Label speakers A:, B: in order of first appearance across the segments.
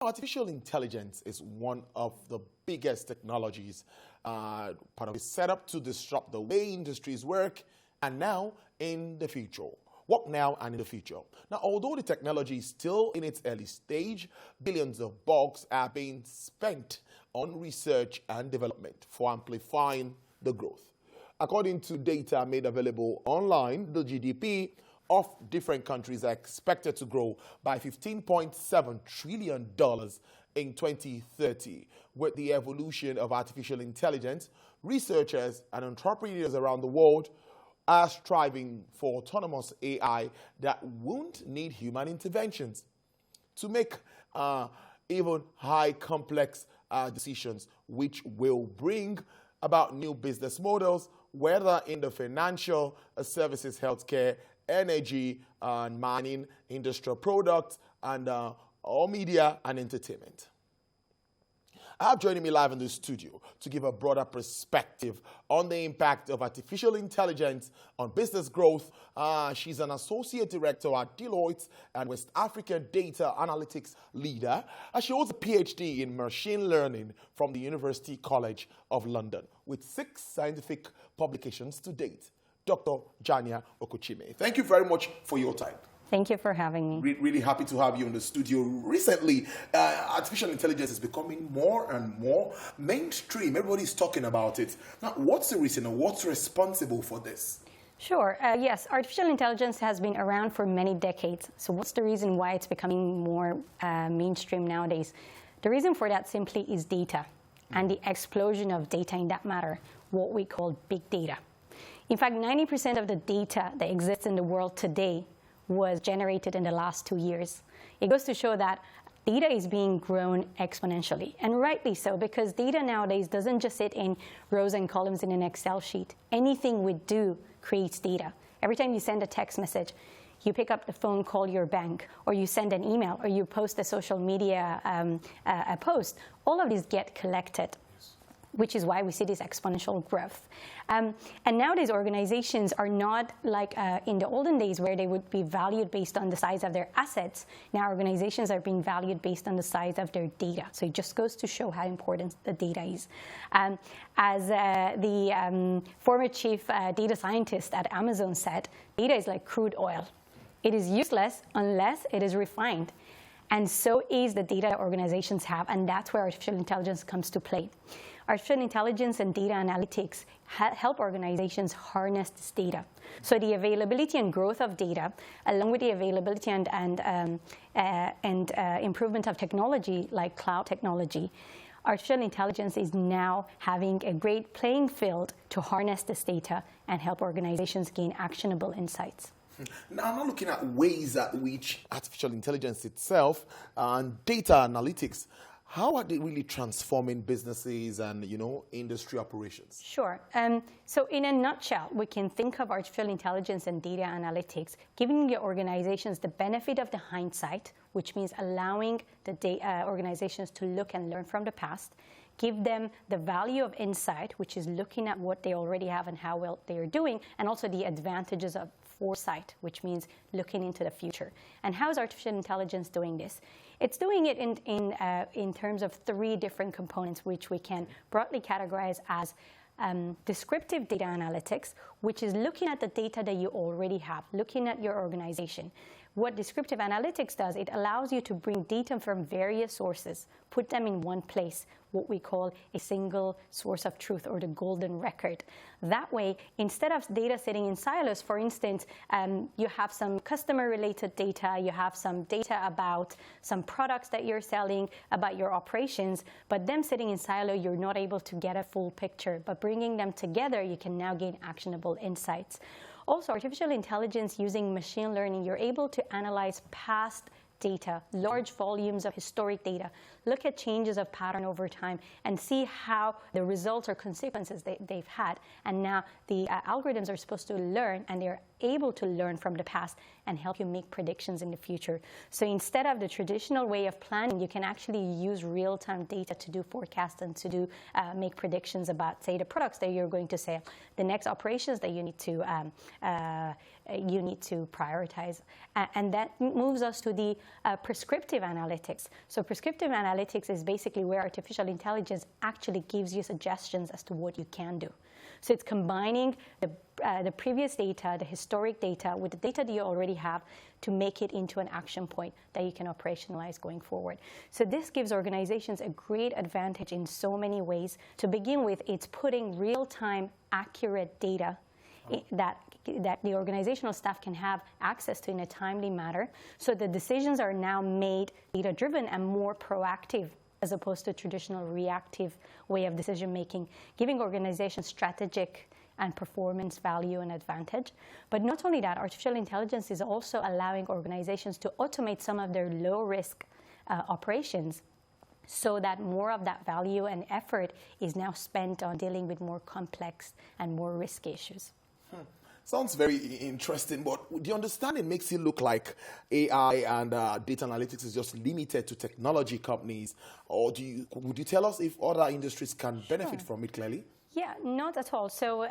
A: Artificial intelligence is one of the biggest technologies part of it set up to disrupt the way industries work and now in the future. Work now and in the future. Now, although the technology is still in its early stage, billions of bucks are being spent on research and development for amplifying the growth. According to data made available online, the GDP of different countries are expected to grow by $15.7 trillion in 2030. With the evolution of artificial intelligence, researchers and entrepreneurs around the world are striving for autonomous AI that won't need human interventions to make even high complex decisions, which will bring about new business models, whether in the financial services, healthcare, energy and mining, industrial products, and all media and entertainment. I have joining me live in the studio to give a broader perspective on the impact of artificial intelligence on business growth. She's an associate director at Deloitte and West African data analytics leader. She holds a PhD in machine learning from the University College of London with 6 scientific publications to date. Dr. Jania Okochime. Thank you very much for your time.
B: Thank you for having me.
A: Really happy to have you in the studio. Recently, artificial intelligence is becoming more and more mainstream. Everybody's talking about it. Now, what's the reason or what's responsible for this?
B: Sure. Yes, artificial intelligence has been around for many decades. So what's the reason why it's becoming more mainstream nowadays? The reason for that simply is data and the explosion of data in that matter, what we call big data. In fact, 90% of the data that exists in the world today was generated in the last 2 years. It goes to show that data is being grown exponentially, and rightly so, because data nowadays doesn't just sit in rows and columns in an Excel sheet. Anything we do creates data. Every time you send a text message, you pick up the phone, call your bank, or you send an email, or you post a social media a post, all of these get collected, which is why we see this exponential growth. And nowadays, organizations are not like in the olden days where they would be valued based on the size of their assets. Now organizations are being valued based on the size of their data. So it just goes to show how important the data is. As the former chief data scientist at Amazon said, data is like crude oil. It is useless unless it is refined. And so is the data that organizations have, and that's where artificial intelligence comes to play. Artificial intelligence and data analytics help organizations harness this data. So the availability and growth of data, along with the availability and improvement of technology like cloud technology, artificial intelligence is now having a great playing field to harness this data and help organizations gain actionable insights.
A: Now, I'm not looking at ways at which artificial intelligence itself and data analytics, how are they really transforming businesses and, industry operations?
B: Sure. So in a nutshell, we can think of artificial intelligence and data analytics giving the organizations the benefit of the hindsight, which means allowing the organizations to look and learn from the past, give them the value of insight, which is looking at what they already have and how well they are doing, and also the advantages of foresight, which means looking into the future. And how is artificial intelligence doing this? It's doing it in terms of 3 different components, which we can broadly categorize as descriptive data analytics, which is looking at the data that you already have, looking at your organization. What descriptive analytics does, it allows you to bring data from various sources, put them in one place, what we call a single source of truth or the golden record. That way, instead of data sitting in silos, for instance, you have some customer-related data, you have some data about some products that you're selling, about your operations, but them sitting in silo, you're not able to get a full picture. But bringing them together, you can now gain actionable insights. Also, artificial intelligence using machine learning, you're able to analyze past data, large volumes of historic data, look at changes of pattern over time, and see how the results or consequences they've had. And now the algorithms are supposed to learn, and they're able to learn from the past and help you make predictions in the future. So instead of the traditional way of planning, you can actually use real-time data to do forecasts and to do make predictions about, say, the products that you're going to sell, the next operations that you need to prioritize. And that moves us to the prescriptive analytics. So prescriptive analytics is basically where artificial intelligence actually gives you suggestions as to what you can do. So it's combining the previous data, the historic data, with the data that you already have to make it into an action point that you can operationalize going forward. So this gives organizations a great advantage in so many ways. To begin with, it's putting real-time, accurate data that the organizational staff can have access to in a timely manner. So the decisions are now made data-driven and more proactive, as opposed to traditional reactive way of decision-making, giving organizations strategic and performance value and advantage. But not only that, artificial intelligence is also allowing organizations to automate some of their low-risk operations, so that more of that value and effort is now spent on dealing with more complex and more risky issues.
A: Sounds very interesting, but the understanding makes it look like AI and data analytics is just limited to technology companies. Or would you tell us if other industries can benefit from it clearly?
B: Yeah, not at all. So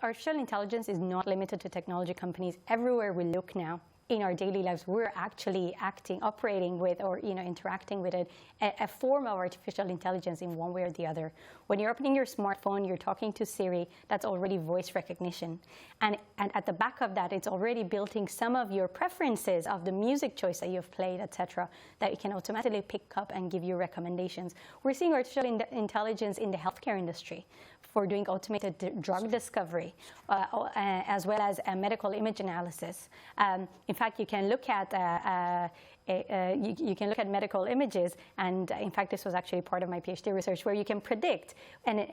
B: artificial intelligence is not limited to technology companies. Everywhere we look now, in our daily lives, we're actually operating with, or interacting with a form of artificial intelligence in one way or the other. When you're opening your smartphone, you're talking to Siri, that's already voice recognition. And at the back of that, it's already building some of your preferences of the music choice that you've played, etc., that it can automatically pick up and give you recommendations. We're seeing artificial intelligence in the healthcare industry for doing automated drug discovery, as well as medical image analysis. In fact, you can look at medical images, and in fact, this was actually part of my PhD research, where you can predict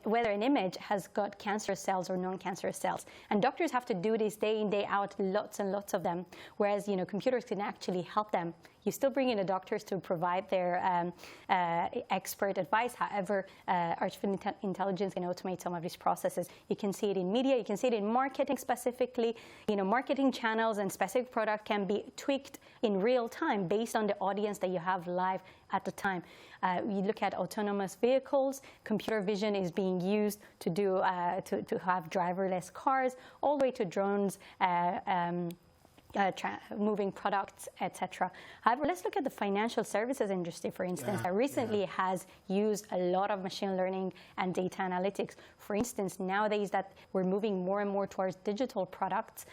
B: whether an image has got cancerous cells or non-cancerous cells. And doctors have to do this day in, day out, lots and lots of them, whereas computers can actually help them. You still bring in the doctors to provide their expert advice. However, artificial intelligence can automate some of these processes. You can see it in media. You can see it in marketing specifically. Marketing channels and specific product can be tweaked in real time based on the audience that you have live at the time. You look at autonomous vehicles. Computer vision is being used to do to have driverless cars, all the way to drones. Moving products, etc. However, let's look at the financial services industry, for instance, that recently has used a lot of machine learning and data analytics. For instance, nowadays that we're moving more and more towards digital products,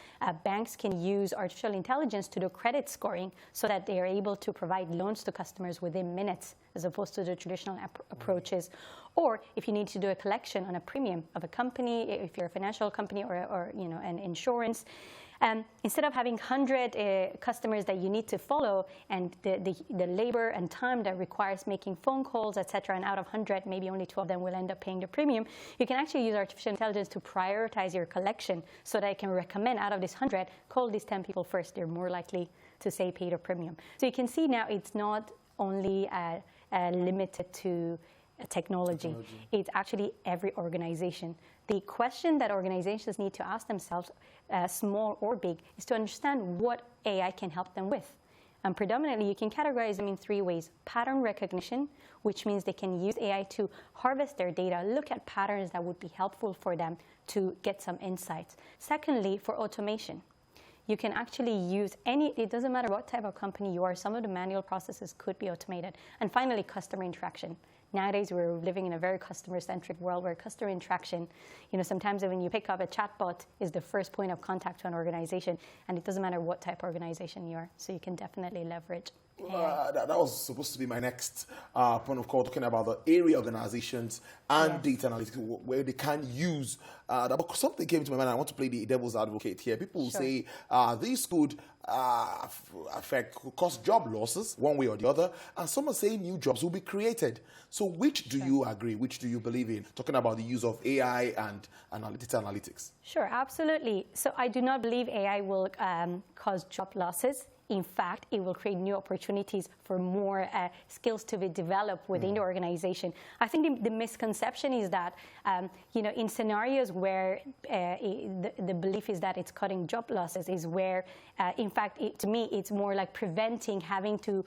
B: banks can use artificial intelligence to do credit scoring so that they are able to provide loans to customers within minutes, as opposed to the traditional approaches. Or if you need to do a collection on a premium of a company, if you're a financial company or an insurance, instead of having 100 customers that you need to follow, and the labor and time that requires making phone calls, etc., and out of 100, maybe only 2 of them will end up paying the premium, you can actually use artificial intelligence to prioritize your collection so that it can recommend, out of this 100, call these 10 people first. They're more likely to, say, pay the premium. So you can see now it's not only limited to technology. It's actually every organization. The question that organizations need to ask themselves, small or big, is to understand what AI can help them with. And predominantly, you can categorize them in 3 ways. Pattern recognition, which means they can use AI to harvest their data, look at patterns that would be helpful for them to get some insights. Secondly, for automation. You can actually use it doesn't matter what type of company you are, some of the manual processes could be automated. And finally, customer interaction. Nowadays, we're living in a very customer-centric world where customer interaction, sometimes when you pick up a chatbot, is the first point of contact to an organization, and it doesn't matter what type of organization you are. So you can definitely leverage AI.
A: That was supposed to be my next point of call, talking about the area organizations and data analytics, where they can use that. But something came to my mind. I want to play the devil's advocate here. People will say this could cause job losses one way or the other, and some are saying new jobs will be created. So which do you agree? Which do you believe in? Talking about the use of AI and analytics.
B: Sure, absolutely. So I do not believe AI will cause job losses. in fact, it will create new opportunities for more skills to be developed within the organization. I think the misconception is that, in scenarios where the belief is that it's cutting job losses is where, in fact, to me, it's more like preventing having to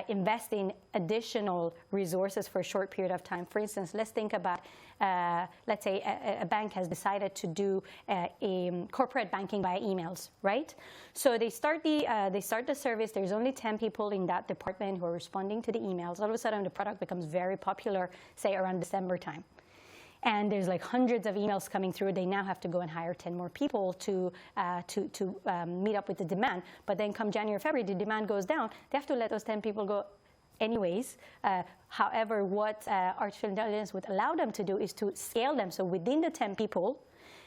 B: invest in additional resources for a short period of time. For instance, let's think about, let's say a bank has decided to do corporate banking by emails, right? So they start the service. There's only 10 people in that department who are responding to the emails. All of a sudden, the product becomes very popular, say around December time. And there's like hundreds of emails coming through. They now have to go and hire 10 more people to meet up with the demand. But then come January, February, the demand goes down. They have to let those 10 people go anyways. However, what artificial intelligence would allow them to do is to scale them. So within the 10 people,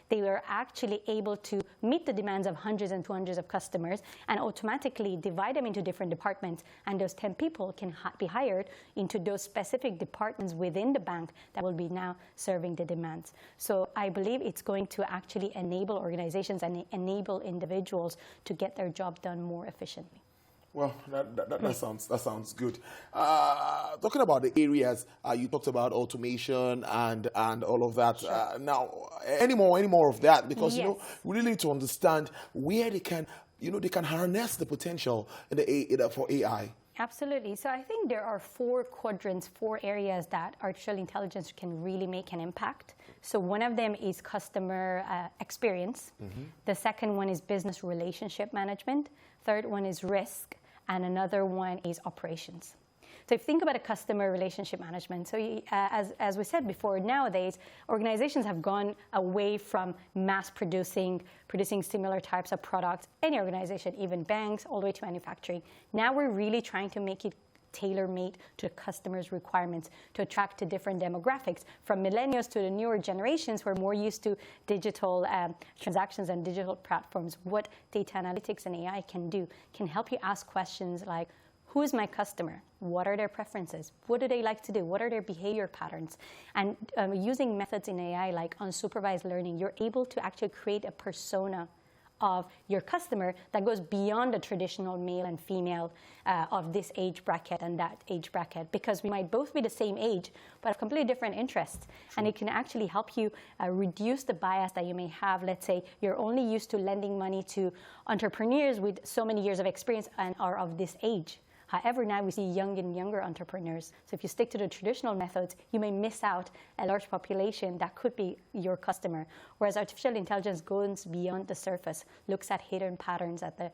B: they were actually able to meet the demands of hundreds and hundreds of customers and automatically divide them into different departments. And those 10 people can be hired into those specific departments within the bank that will be now serving the demands. So I believe it's going to actually enable organizations and enable individuals to get their job done more efficiently.
A: Well, that sounds good. Talking about the areas, you talked about automation and all of that.
B: Sure.
A: Now, any more of that, because
B: Yes.
A: we really need to understand where they can harness the potential for AI.
B: Absolutely. So I think there are 4 quadrants, 4 areas that artificial intelligence can really make an impact. So one of them is customer experience. Mm-hmm. The second one is business relationship management. Third one is risk. And another one is operations. So if you think about a customer relationship management, so as we said before, nowadays, organizations have gone away from mass producing similar types of products, any organization, even banks, all the way to manufacturing. Now we're really trying to make it tailor-made to the customer's requirements to attract to different demographics. From millennials to the newer generations who are more used to digital transactions and digital platforms, what data analytics and AI can help you ask questions like, who is my customer? What are their preferences? What do they like to do? What are their behavior patterns? And using methods in AI like unsupervised learning, you're able to actually create a persona of your customer that goes beyond the traditional male and female of this age bracket and that age bracket, because we might both be the same age but have completely different interests. Sure. And it can actually help you reduce the bias that you may have. Let's say you're only used to lending money to entrepreneurs with so many years of experience and are of this age. However, now we see young and younger entrepreneurs. So if you stick to the traditional methods, you may miss out a large population that could be your customer. Whereas artificial intelligence goes beyond the surface, looks at hidden patterns at the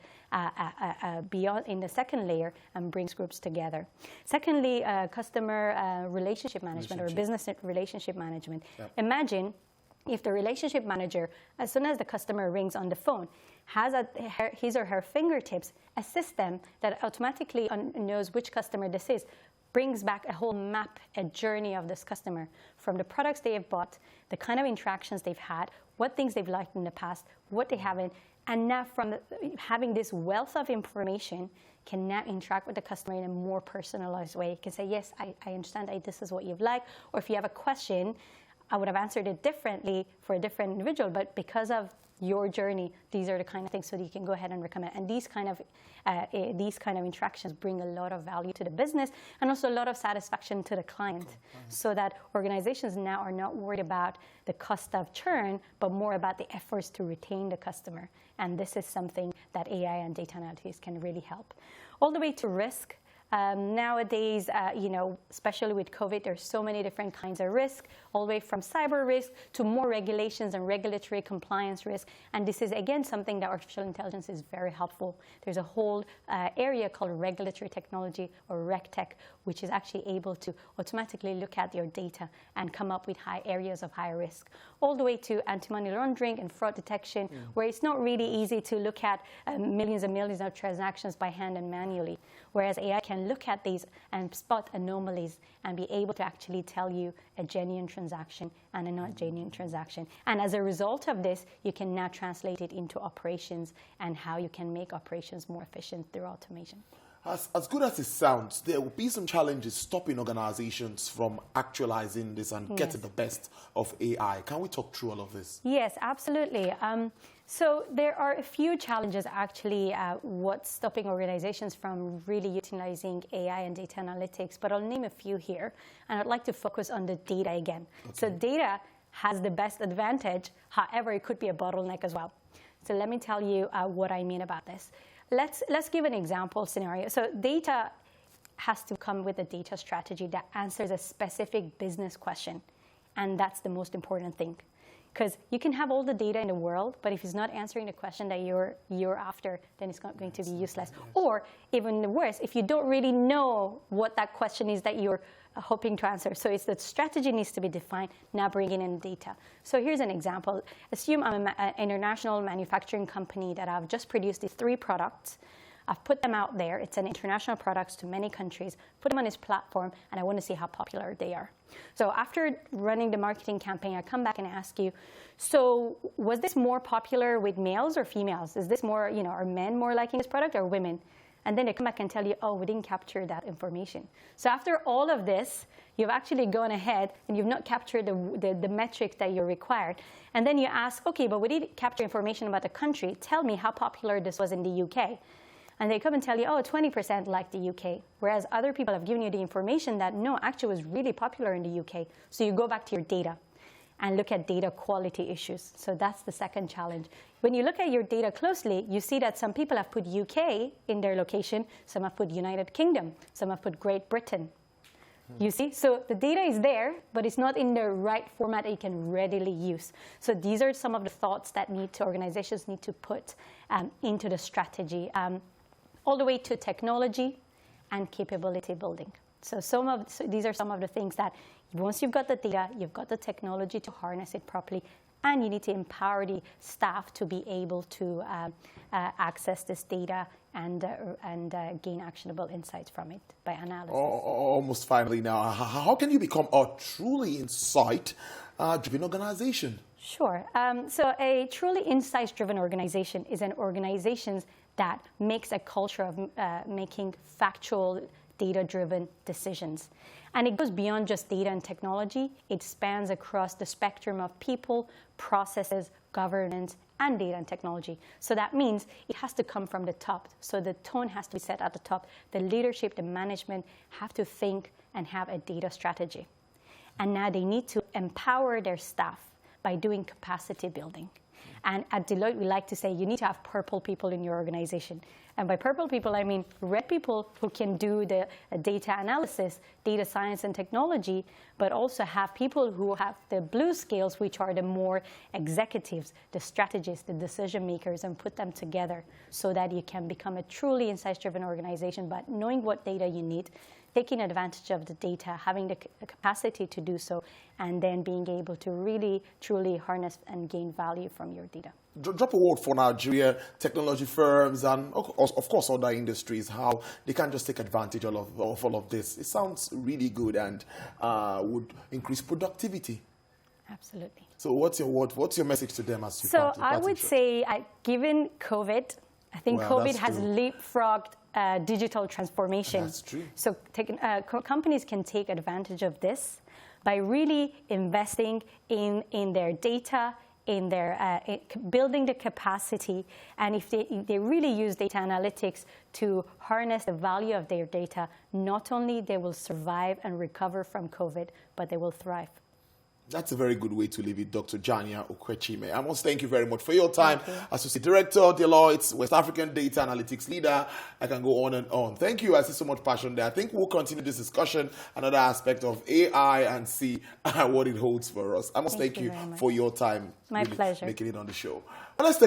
B: beyond in the second layer and brings groups together. Secondly, customer relationship management or business relationship management. Yep. Imagine if the relationship manager, as soon as the customer rings on the phone, has at his or her fingertips a system that automatically knows which customer this is, brings back a whole map, a journey of this customer from the products they have bought, the kind of interactions they've had, what things they've liked in the past, what they haven't, and now from having this wealth of information, can now interact with the customer in a more personalized way. You can say, yes, I understand this is what you've liked, or if you have a question, I would have answered it differently for a different individual, but because of your journey, these are the kind of things so that you can go ahead and recommend. And these kind of interactions bring a lot of value to the business and also a lot of satisfaction to the client, so that organizations now are not worried about the cost of churn, but more about the efforts to retain the customer. And this is something that AI and data analytics can really help. All the way to risk. Nowadays, especially with COVID, there's so many different kinds of risk, all the way from cyber risk to more regulations and regulatory compliance risk. And this is, again, something that artificial intelligence is very helpful. There's a whole area called regulatory technology, or RegTech, which is actually able to automatically look at your data and come up with areas of high risk, all the way to anti-money laundering and fraud detection, where it's not really easy to look at millions and millions of transactions by hand and manually, whereas AI can look at these and spot anomalies and be able to actually tell you a genuine transaction and a not genuine transaction. And as a result of this, you can now translate it into operations and how you can make operations more efficient through automation.
A: As good as it sounds, there will be some challenges stopping organizations from actualizing this and getting the best of AI. Can we talk through all of this?
B: Yes, absolutely. So there are a few challenges actually what's stopping organizations from really utilizing AI and data analytics, but I'll name a few here. And I'd like to focus on the data again. Okay. So data has the best advantage, however, it could be a bottleneck as well. So let me tell you what I mean about this. Let's give an example scenario. So data has to come with a data strategy that answers a specific business question. And that's the most important thing. Because you can have all the data in the world, but if it's not answering the question that you're after, then it's not going to be useless. Or even worse, if you don't really know what that question is that you're hoping to answer. So it's the strategy needs to be defined, now bringing in data. So here's an example. Assume I'm an international manufacturing company that I've just produced these 3 products. I've put them out there. It's an international products to many countries. Put them on this platform, and I want to see how popular they are. So after running the marketing campaign, I come back and ask you, so was this more popular with males or females? Is this more, are men more liking this product or women? And then they come back and tell you, oh, we didn't capture that information. So after all of this, you've actually gone ahead and you've not captured the metrics that you required. And then you ask, okay, but we did capture information about the country. Tell me how popular this was in the UK. And they come and tell you, oh, 20% like the UK. Whereas other people have given you the information that, no, actually was really popular in the UK. So you go back to your data and look at data quality issues. So that's the second challenge. When you look at your data closely, you see that some people have put UK in their location, some have put United Kingdom, some have put Great Britain. You see? So the data is there, but it's not in the right format that you can readily use. So these are some of the thoughts that organizations need to put into the strategy. All the way to technology and capability building. So these are some of the things that once you've got the data, you've got the technology to harness it properly, and you need to empower the staff to be able to access this data and gain actionable insights from it by analysis.
A: Almost finally now, how can you become a truly insight-driven organization?
B: Sure. So a truly insights-driven organization is an organization that makes a culture of making factual, data-driven decisions. And it goes beyond just data and technology. It spans across the spectrum of people, processes, governance, and data and technology. So that means it has to come from the top. So the tone has to be set at the top. The leadership, the management have to think and have a data strategy. And now they need to empower their staff by doing capacity building. And at Deloitte, we like to say you need to have purple people in your organization. And by purple people, I mean red people who can do the data analysis, data science and technology, but also have people who have the blue skills, which are the more executives, the strategists, the decision makers, and put them together so that you can become a truly insights-driven organization, but knowing what data you need, taking advantage of the data, having the capacity to do so, and then being able to really, truly harness and gain value from your data.
A: Drop a word for Nigeria, technology firms, and of course other industries, how they can just take advantage of all of this. It sounds really good and would increase productivity.
B: Absolutely.
A: So what's your message to them as you
B: So I would say, given COVID, I think COVID has leapfrogged digital transformation.
A: That's true.
B: So companies can take advantage of this by really investing in their data, in their building the capacity, and if they really use data analytics to harness the value of their data, not only they will survive and recover from COVID, but they will thrive.
A: That's a very good way to leave it, Dr. Jania Okwechime. I must thank you very much for your time. Associate Director, Deloitte, West African Data Analytics Leader. I can go on and on. Thank you. I see so much passion there. I think we'll continue this discussion, another aspect of AI, and see what it holds for us. I must thank you for your time.
B: My pleasure.
A: Making it on the show. Well, let's